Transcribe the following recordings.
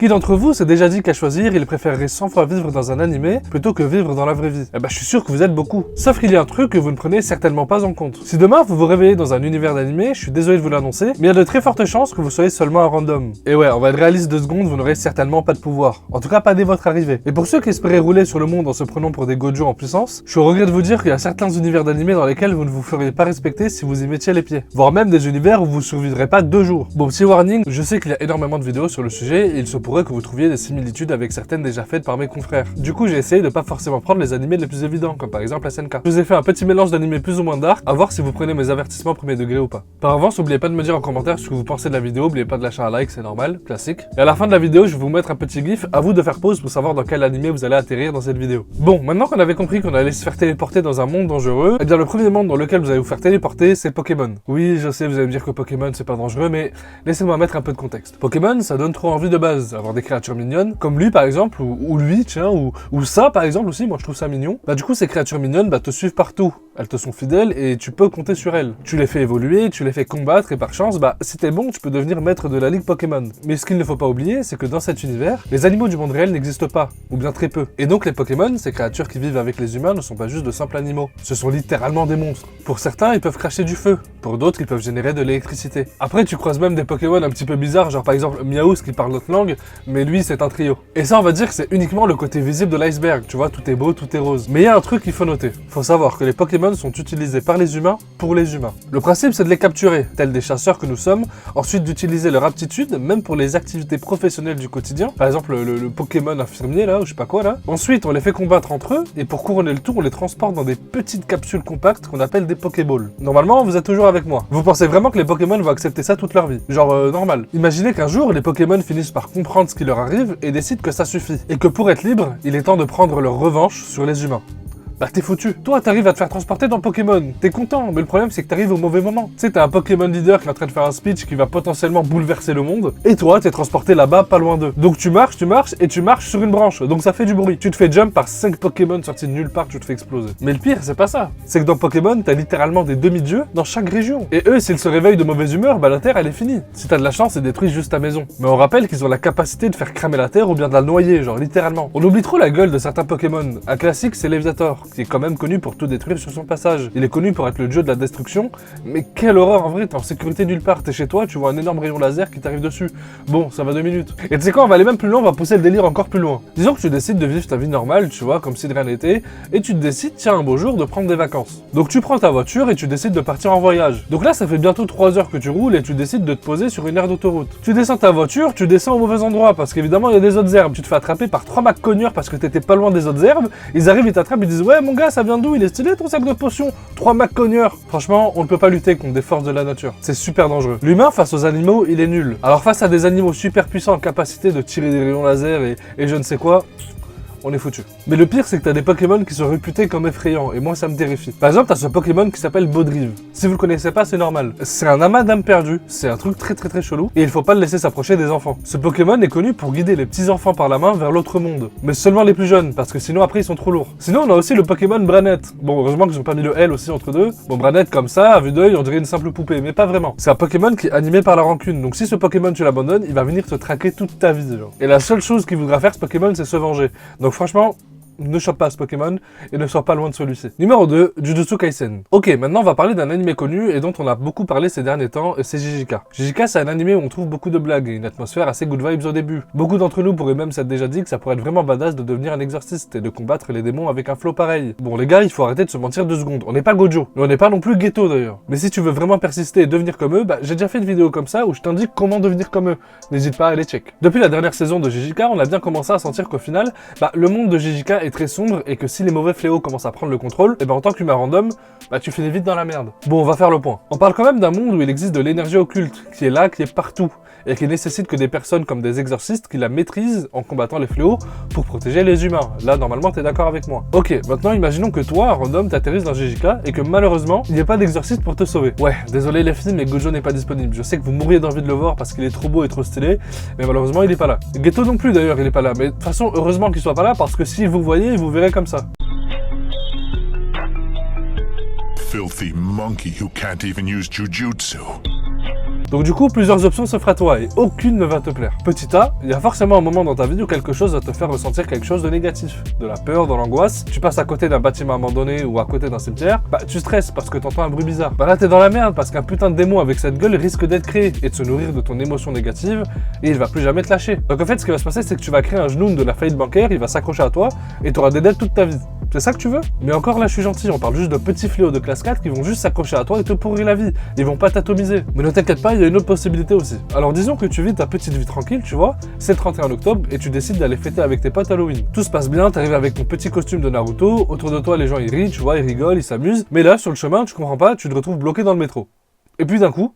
Qui d'entre vous s'est déjà dit qu'à choisir, il préférerait 100 fois vivre dans un animé plutôt que vivre dans la vraie vie? Eh ben, je suis sûr que vous êtes beaucoup. Sauf qu'il y a un truc que vous ne prenez certainement pas en compte. Si demain vous vous réveillez dans un univers d'animé, je suis désolé de vous l'annoncer, mais il y a de très fortes chances que vous soyez seulement un random. Et ouais, on va être réaliste 2 secondes, vous n'aurez certainement pas de pouvoir. En tout cas, pas dès votre arrivée. Et pour ceux qui espéraient rouler sur le monde en se prenant pour des Gojo en puissance, je suis au regret de vous dire qu'il y a certains univers d'animé dans lesquels vous ne vous feriez pas respecter si vous y mettiez les pieds. Voire même des univers où vous survivrez pas 2 jours. Bon, petit warning, je sais qu'il y a énormément de vidéos sur le sujet et il se pourrait que vous trouviez des similitudes avec certaines déjà faites par mes confrères. Du coup, j'ai essayé de pas forcément prendre les animés les plus évidents, comme par exemple SNK. Je vous ai fait un petit mélange d'animés plus ou moins dark, à voir si vous prenez mes avertissements premier degré ou pas. Par avance, n'oubliez pas de me dire en commentaire ce que vous pensez de la vidéo, n'oubliez pas de lâcher un like, c'est normal, classique. Et à la fin de la vidéo, je vais vous mettre un petit gif, à vous de faire pause pour savoir dans quel animé vous allez atterrir dans cette vidéo. Bon, maintenant qu'on avait compris qu'on allait se faire téléporter dans un monde dangereux, eh bien le premier monde dans lequel vous allez vous faire téléporter, c'est Pokémon. Oui, je sais, vous allez me dire que Pokémon c'est pas dangereux, mais laissez-moi mettre un peu de contexte. Pokémon, ça donne trop envie de base, avoir des créatures mignonnes, comme lui par exemple, ou lui, tiens, ou ça par exemple aussi, moi je trouve ça mignon. Bah du coup ces créatures mignonnes te suivent partout, elles te sont fidèles et tu peux compter sur elles. Tu les fais évoluer, tu les fais combattre et par chance, si t'es bon, tu peux devenir maître de la ligue Pokémon. Mais ce qu'il ne faut pas oublier, c'est que dans cet univers, les animaux du monde réel n'existent pas, ou bien très peu. Et donc les Pokémon, ces créatures qui vivent avec les humains, ne sont pas juste de simples animaux. Ce sont littéralement des monstres. Pour certains, ils peuvent cracher du feu. Pour d'autres, ils peuvent générer de l'électricité. Après, tu croises même des Pokémon un petit peu bizarres, genre par exemple Miaouz qui parle notre langue, mais lui c'est un trio. Et ça, on va dire que c'est uniquement le côté visible de l'iceberg, tu vois, tout est beau, tout est rose. Mais il y a un truc qu'il faut noter. Faut savoir que les Pokémon sont utilisés par les humains pour les humains. Le principe, c'est de les capturer, tels des chasseurs que nous sommes, ensuite d'utiliser leur aptitude, même pour les activités professionnelles du quotidien. Par exemple, le Pokémon infirmier là, ou je sais pas quoi là. Ensuite, on les fait combattre entre eux, et pour couronner le tout, on les transporte dans des petites capsules compactes qu'on appelle des Pokéballs. Normalement, vous êtes toujours avec moi. Vous pensez vraiment que les Pokémon vont accepter ça toute leur vie? Genre, normal. Imaginez qu'un jour, les Pokémon finissent par comprendre ce qui leur arrive et décident que ça suffit. Et que pour être libre, il est temps de prendre leur revanche sur les humains. Bah t'es foutu. Toi t'arrives à te faire transporter dans Pokémon. T'es content, mais le problème c'est que t'arrives au mauvais moment. Tu sais, t'as un Pokémon leader qui est en train de faire un speech qui va potentiellement bouleverser le monde. Et toi t'es transporté là-bas pas loin d'eux. Donc tu marches et tu marches sur une branche. Donc ça fait du bruit. Tu te fais jump par 5 Pokémon sortis de nulle part, tu te fais exploser. Mais le pire c'est pas ça. C'est que dans Pokémon t'as littéralement des demi-dieux dans chaque région. Et eux s'ils se réveillent de mauvaise humeur, la Terre elle est finie. Si t'as de la chance, ils détruisent juste ta maison. Mais on rappelle qu'ils ont la capacité de faire cramer la Terre ou bien de la noyer, genre littéralement. On oublie trop la gueule de certains Pokémon. Un classique c'est Léviator, qui est quand même connu pour tout détruire sur son passage. Il est connu pour être le dieu de la destruction, mais quelle horreur en vrai, t'es en sécurité nulle part, t'es chez toi, tu vois un énorme rayon laser qui t'arrive dessus. Bon, ça va 2 minutes. Et tu sais quoi, on va aller même plus loin, on va pousser le délire encore plus loin. Disons que tu décides de vivre ta vie normale, tu vois, comme si de rien n'était, et tu te décides, tiens, un beau jour, de prendre des vacances. Donc tu prends ta voiture et tu décides de partir en voyage. Donc là, ça fait bientôt 3 heures que tu roules et tu décides de te poser sur une aire d'autoroute. Tu descends ta voiture, tu descends au mauvais endroit, parce qu'évidemment, il y a des autres herbes. Tu te fais attraper par 3 mecs cogneurs parce que t'étais pas loin des autres herbes. Ils arrivent, ils t'attrapent, ils disent, ouais, mon gars, ça vient d'où? Il est stylé ton sac de potions. 3 mecs cogneurs. Franchement, on ne peut pas lutter contre des forces de la nature. C'est super dangereux. L'humain face aux animaux, il est nul. Alors face à des animaux super puissants en capacité de tirer des rayons laser et je ne sais quoi, on est foutu. Mais le pire, c'est que t'as des Pokémon qui sont réputés comme effrayants, et moi ça me terrifie. Par exemple, t'as ce Pokémon qui s'appelle Baudrive. Si vous le connaissez pas, c'est normal. C'est un amas d'âmes perdues, c'est un truc très chelou, et il faut pas le laisser s'approcher des enfants. Ce Pokémon est connu pour guider les petits enfants par la main vers l'autre monde. Mais seulement les plus jeunes, parce que sinon après ils sont trop lourds. Sinon on a aussi le Pokémon Branette. Bon, heureusement qu'ils ont pas mis le L aussi entre deux. Bon, Branette comme ça, à vue d'œil, on dirait une simple poupée, mais pas vraiment. C'est un Pokémon qui est animé par la rancune, donc si ce Pokémon tu l'abandonnes, il va venir te traquer toute ta vie, genre. Et la seule chose qu'il voudra faire ce Pokémon, c'est se venger. Donc franchement, ne chope pas ce Pokémon et ne sors pas loin de celui-ci. Numéro 2, Jujutsu Kaisen. Ok, maintenant on va parler d'un animé connu et dont on a beaucoup parlé ces derniers temps, c'est JJK. JJK, c'est un animé où on trouve beaucoup de blagues et une atmosphère assez good vibes au début. Beaucoup d'entre nous pourraient même s'être déjà dit que ça pourrait être vraiment badass de devenir un exorciste et de combattre les démons avec un flow pareil. Bon les gars, il faut arrêter de se mentir 2 secondes. On n'est pas Gojo, mais on n'est pas non plus Geto d'ailleurs. Mais si tu veux vraiment persister et devenir comme eux, j'ai déjà fait une vidéo comme ça où je t'indique comment devenir comme eux. N'hésite pas à aller check. Depuis la dernière saison de JJK, on a bien commencé à sentir qu'au final, le monde de JJK est très sombre et que si les mauvais fléaux commencent à prendre le contrôle, et en tant qu'humain random, tu finis vite dans la merde. Bon, on va faire le point. On parle quand même d'un monde où il existe de l'énergie occulte, qui est là, qui est partout, et qui nécessite que des personnes comme des exorcistes qui la maîtrisent en combattant les fléaux pour protéger les humains. Là, normalement, t'es d'accord avec moi. Ok, maintenant imaginons que toi, random, t'atterrisses dans JJK et que malheureusement, il n'y a pas d'exorciste pour te sauver. Ouais, désolé les filles, mais Gojo n'est pas disponible. Je sais que vous mourriez d'envie de le voir parce qu'il est trop beau et trop stylé, mais malheureusement, il est pas là. Geto non plus d'ailleurs, il est pas là, mais de toute façon, heureusement qu'il soit pas là parce que si vous voyez, vous verrez comme ça. Filthy monkey who can't even use jujutsu. Donc du coup, plusieurs options s'offrent à toi et aucune ne va te plaire. Petit A, il y a forcément un moment dans ta vie où quelque chose va te faire ressentir quelque chose de négatif. De la peur, de l'angoisse, tu passes à côté d'un bâtiment abandonné ou à côté d'un cimetière, bah tu stresses parce que t'entends un bruit bizarre. Bah là t'es dans la merde parce qu'un putain de démon avec cette gueule risque d'être créé et de se nourrir de ton émotion négative et il va plus jamais te lâcher. Donc en fait ce qui va se passer c'est que tu vas créer un genou de la faillite bancaire, il va s'accrocher à toi et t'auras des dettes toute ta vie. C'est ça que tu veux? Mais encore là je suis gentil, on parle juste de petits fléaux de classe 4 qui vont juste s'accrocher à toi et te pourrir la vie. Ils vont pas t'atomiser. Mais ne t'inquiète pas, il y a une autre possibilité aussi. Alors disons que tu vis ta petite vie tranquille, tu vois, c'est le 31 octobre et tu décides d'aller fêter avec tes potes Halloween. Tout se passe bien, t'arrives avec ton petit costume de Naruto, autour de toi les gens ils rient, tu vois, ils rigolent, ils s'amusent. Mais là sur le chemin, tu comprends pas, tu te retrouves bloqué dans le métro. Et puis d'un coup...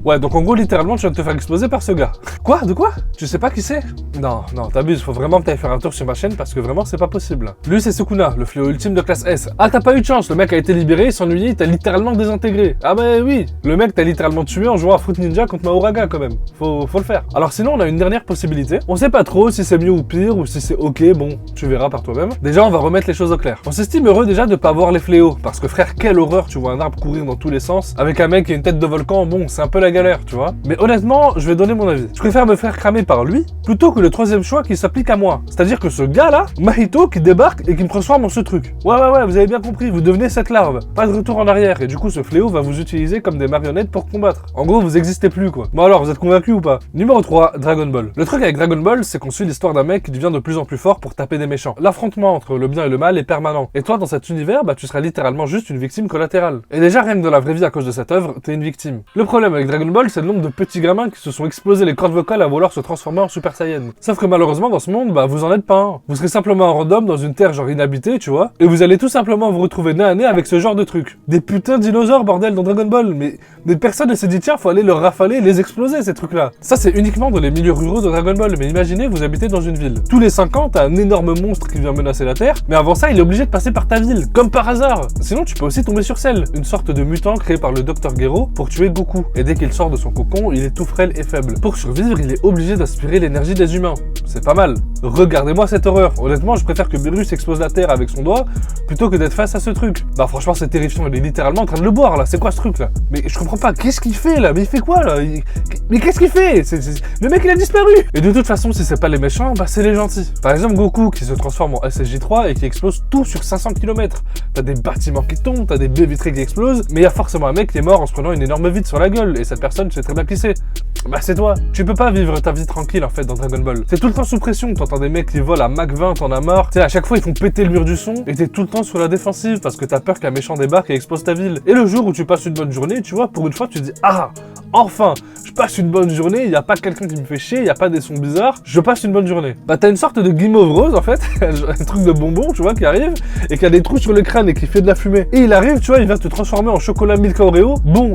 Ouais, donc en gros, littéralement, tu viens de te faire exploser par ce gars. Quoi? De quoi? Tu sais pas qui c'est? Non, t'abuses, faut vraiment que t'ailles faire un tour sur ma chaîne parce que vraiment, c'est pas possible. Lui, c'est Sukuna, le fléau ultime de classe S. Ah, t'as pas eu de chance, le mec a été libéré, il s'ennuyait, il t'a littéralement désintégré. Ah bah oui, le mec t'a littéralement tué en jouant à Fruit Ninja contre Mahoraga quand même. Faut le faire. Alors sinon, on a une dernière possibilité. On sait pas trop si c'est mieux ou pire, ou si c'est ok, bon, tu verras par toi-même. Déjà, on va remettre les choses au clair. On s'estime heureux déjà de pas voir les fléaux, parce que frère, quelle horreur, tu vois un arbre courir dans tous les sens, avec un mec qui a une tête de volcan, bon, c'est un peu la galère, tu vois. Mais honnêtement, je vais donner mon avis. Je préfère me faire cramer par lui plutôt que le troisième choix qui s'applique à moi. C'est-à-dire que ce gars-là, Mahito, qui débarque et qui me transforme en ce truc. Ouais, vous avez bien compris, vous devenez cette larve. Pas de retour en arrière et du coup ce fléau va vous utiliser comme des marionnettes pour combattre. En gros, vous existez plus quoi. Bon alors, vous êtes convaincus ou pas? Numéro 3, Dragon Ball. Le truc avec Dragon Ball, c'est qu'on suit l'histoire d'un mec qui devient de plus en plus fort pour taper des méchants. L'affrontement entre le bien et le mal est permanent. Et toi, dans cet univers, bah tu seras littéralement juste une victime collatérale. Et déjà, rien que dans la vraie vie à cause de cette œuvre, t'es une victime. Le problème avec Dragon Ball, c'est le nombre de petits gamins qui se sont explosés les cordes vocales à vouloir se transformer en Super Saiyan. Sauf que malheureusement dans ce monde, bah vous en êtes pas un. Vous serez simplement un random dans une terre genre inhabitée, tu vois, et vous allez tout simplement vous retrouver nez à nez avec ce genre de trucs. Des putains de dinosaures bordel dans Dragon Ball, mais des personnes ne s'est dit tiens faut aller leur rafaler et les exploser ces trucs là. Ça c'est uniquement dans les milieux ruraux de Dragon Ball, mais imaginez vous habitez dans une ville. Tous les 5 ans t'as un énorme monstre qui vient menacer la terre, mais avant ça il est obligé de passer par ta ville, comme par hasard. Sinon tu peux aussi tomber sur Cell, une sorte de mutant créé par le Dr Gero pour tuer Goku. Et dès qu'il sort de son cocon, il est tout frêle et faible. Pour survivre, il est obligé d'aspirer l'énergie des humains. C'est pas mal. Regardez-moi cette horreur. Honnêtement, je préfère que Beerus explose la terre avec son doigt plutôt que d'être face à ce truc. Bah franchement, c'est terrifiant. Il est littéralement en train de le boire là. C'est quoi ce truc là? Mais je comprends pas. Qu'est-ce qu'il fait là? Mais il fait quoi là? Mais qu'est-ce qu'il fait? Le mec il a disparu. Et de toute façon, si c'est pas les méchants, bah c'est les gentils. Par exemple, Goku qui se transforme en SSJ3 et qui explose tout sur 500 km. T'as des bâtiments qui tombent, t'as des baies vitrées qui explosent, mais il y a forcément un mec qui est mort en se prenant une énorme vide sur la gueule. Et cette personne, tu sais très bien qui c'est. Bah c'est toi. Tu peux pas vivre ta vie tranquille en fait dans Dragon Ball. C'est tout le temps sous pression, t'entends des mecs qui volent à Mach 20, t'en as marre. Tu sais, à chaque fois ils font péter le mur du son et t'es tout le temps sur la défensive parce que t'as peur qu'un méchant débarque et explose ta ville. Et le jour où tu passes une bonne journée, tu vois, pour une fois tu te dis ah, enfin, je passe une bonne journée, y a pas quelqu'un qui me fait chier, y a pas des sons bizarres, je passe une bonne journée. Bah t'as une sorte de guimauve rose en fait, un truc de bonbon, tu vois, qui arrive et qui a des trous sur le crâne et qui fait de la fumée. Et il arrive, tu vois, il vient te transformer en chocolat Milka Oreo. Bon,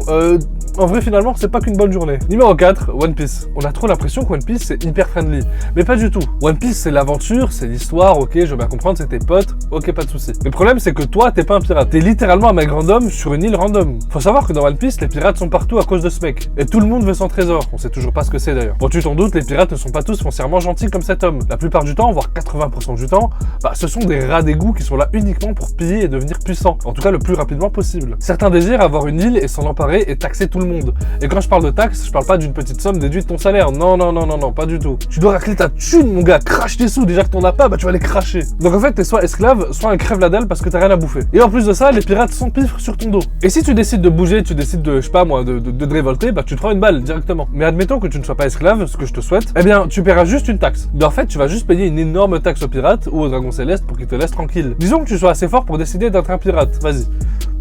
en vrai finalement c'est pas qu'une bonne journée. Numéro 4, One Piece. On a trop l'impression que One Piece c'est hyper friendly, mais pas du tout. One Piece c'est l'aventure, c'est l'histoire, ok, je veux bien comprendre, c'est tes potes, ok, pas de soucis. Le problème c'est que toi t'es pas un pirate, t'es littéralement un mec random sur une île random. Faut savoir que dans One Piece les pirates sont partout à cause de ce mec, et tout le monde veut son trésor. On sait toujours pas ce que c'est d'ailleurs. Bon, tu t'en doutes, les pirates ne sont pas tous foncièrement gentils comme cet homme. La plupart du temps, voire 80% du temps, bah ce sont des rats d'égout qui sont là uniquement pour piller et devenir puissants, en tout cas le plus rapidement possible. Certains désirent avoir une île et s'en emparer et taxer tout le monde. Et quand je parle de taxes, je parle pas d'une petite somme déduite de ton salaire. Non, pas du tout. Tu dois racler ta thune, mon gars. Crache tes sous. Déjà que t'en as pas, bah tu vas les cracher. Donc en fait, t'es soit esclave, soit un crève la dalle parce que t'as rien à bouffer. Et en plus de ça, les pirates s'empiffrent sur ton dos. Et si tu décides de bouger, tu décides de, je sais pas moi, de te révolter, bah tu te prends une balle directement. Mais admettons que tu ne sois pas esclave, ce que je te souhaite, eh bien tu paieras juste une taxe. Mais en fait, tu vas juste payer une énorme taxe aux pirates ou au dragon céleste pour qu'ils te laissent tranquille. Disons que tu sois assez fort pour décider d'être un pirate. Vas-y.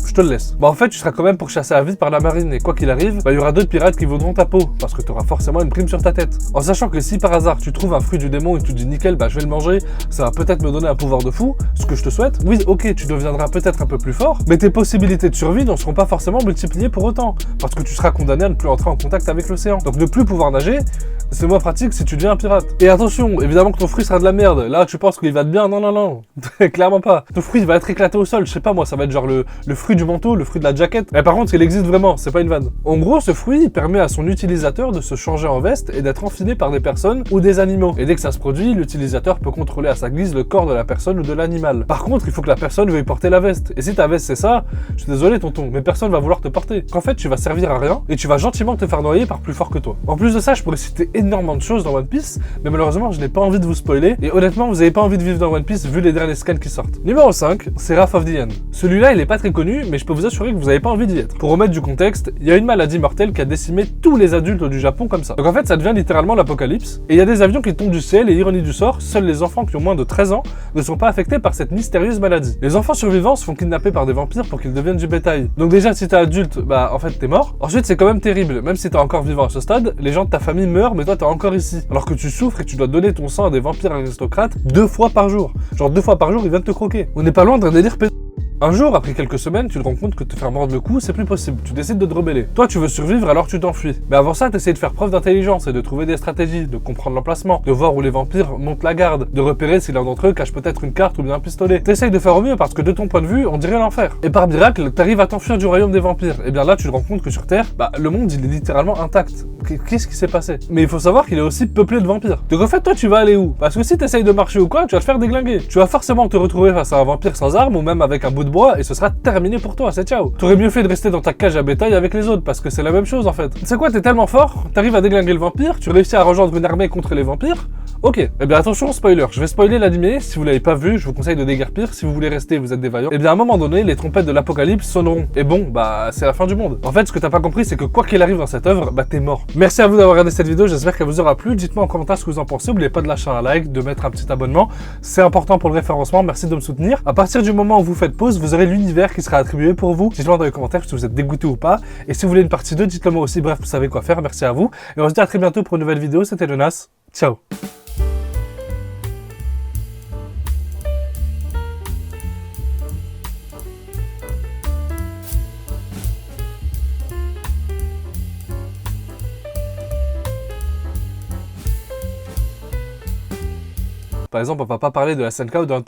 Je te le laisse. Bah en fait, tu seras quand même pourchassé à vie par la marine et quoi qu'il arrive, bah il y aura d'autres pirates qui vaudront ta peau parce que tu auras forcément une prime sur ta tête. En sachant que si par hasard tu trouves un fruit du démon et tu te dis nickel, bah je vais le manger, ça va peut-être me donner un pouvoir de fou, ce que je te souhaite. Oui, ok, tu deviendras peut-être un peu plus fort, mais tes possibilités de survie n'en seront pas forcément multipliées pour autant parce que tu seras condamné à ne plus entrer en contact avec l'océan. Donc ne plus pouvoir nager, c'est moins pratique si tu deviens un pirate. Et attention, évidemment que ton fruit sera de la merde. Là, tu penses qu'il va te bien, non. Clairement pas. Ton fruit va être éclaté au sol, je sais pas moi, ça va être genre le fruit du manteau, le fruit de la jaquette. Mais par contre, il existe vraiment, c'est pas une vanne. En gros, ce fruit, il permet à son utilisateur de se changer en veste et d'être enfilé par des personnes ou des animaux. Et dès que ça se produit, l'utilisateur peut contrôler à sa guise le corps de la personne ou de l'animal. Par contre, il faut que la personne veuille porter la veste. Et si ta veste c'est ça, je suis désolé tonton, mais personne va vouloir te porter. Qu'en fait, tu vas servir à rien et tu vas gentiment te faire noyer par plus fort que toi. En plus de ça, je pourrais citer énormément de choses dans One Piece, mais malheureusement, je n'ai pas envie de vous spoiler. Et honnêtement, vous avez pas envie de vivre dans One Piece vu les derniers scans qui sortent. Numéro 5, c'est Wrath of the End. Celui-là, il est pas très connu, mais je peux vous assurer que vous avez pas envie d'y être. Pour remettre du contexte, il y a une maladie mortelle qui a décimé tous les adultes du Japon comme ça. Donc en fait, ça devient littéralement l'apocalypse. Et il y a des avions qui tombent du ciel et ironie du sort, seuls les enfants qui ont moins de 13 ans ne sont pas affectés par cette mystérieuse maladie. Les enfants survivants se font kidnapper par des vampires pour qu'ils deviennent du bétail. Donc déjà, si t'es adulte, bah en fait t'es mort. Ensuite, c'est quand même terrible. Même si t'es encore vivant à ce stade, les gens de ta famille meurent, mais toi t'es encore ici. Alors que tu souffres et tu dois donner ton sang à des vampires aristocrates 2 fois par jour. Genre 2 fois par jour, ils viennent te croquer. On n'est pas loin d'un délire Un jour, après quelques semaines, tu te rends compte que te faire mordre le cou, c'est plus possible. Tu décides de te rebeller. Toi, tu veux survivre, alors tu t'enfuis. Mais avant ça, t'essayes de faire preuve d'intelligence et de trouver des stratégies, de comprendre l'emplacement, de voir où les vampires montent la garde, de repérer si l'un d'entre eux cache peut-être une carte ou bien un pistolet. T'essayes de faire au mieux parce que de ton point de vue, on dirait l'enfer. Et par miracle, t'arrives à t'enfuir du royaume des vampires. Et bien là, tu te rends compte que sur Terre, le monde, il est littéralement intact. Qu'est-ce qui s'est passé? Mais il faut savoir qu'il est aussi peuplé de vampires. Donc en fait, toi, tu vas aller où? Parce que si t'essayes de marcher ou quoi, tu vas te faire déglinguer. Tu vas forcément te retrouver face à un vampire sans arme ou même avec un bout de bois et ce sera terminé pour toi, c'est ciao. T'aurais mieux fait de rester dans ta cage à bétail avec les autres parce que c'est la même chose en fait. Tu sais quoi, t'es tellement fort, t'arrives à déglinguer le vampire, tu réussis à rejoindre une armée contre les vampires. Ok, eh bien attention, spoiler, je vais spoiler l'animé, si vous l'avez pas vu, je vous conseille de déguerpir, si vous voulez rester, vous êtes des vaillants. Eh bien à un moment donné, les trompettes de l'apocalypse sonneront. Et bon, c'est la fin du monde. En fait, ce que t'as pas compris, c'est que quoi qu'il arrive dans cette œuvre, t'es mort. Merci à vous d'avoir regardé cette vidéo, j'espère qu'elle vous aura plu. Dites-moi en commentaire ce que vous en pensez, n'oubliez pas de lâcher un like, de mettre un petit abonnement, c'est important pour le référencement, merci de me soutenir. À partir du moment où vous faites pause, vous aurez l'univers qui sera attribué pour vous. Dites-moi dans les commentaires si vous êtes dégoûté ou pas. Et si vous voulez une partie 2, dites-le moi aussi, bref, vous savez quoi faire, merci à vous. Et on se dit à très bientôt pour une nouvelle vidéo, c'était Jonas, ciao. Par exemple, on va pas parler de la SNK ou d'un...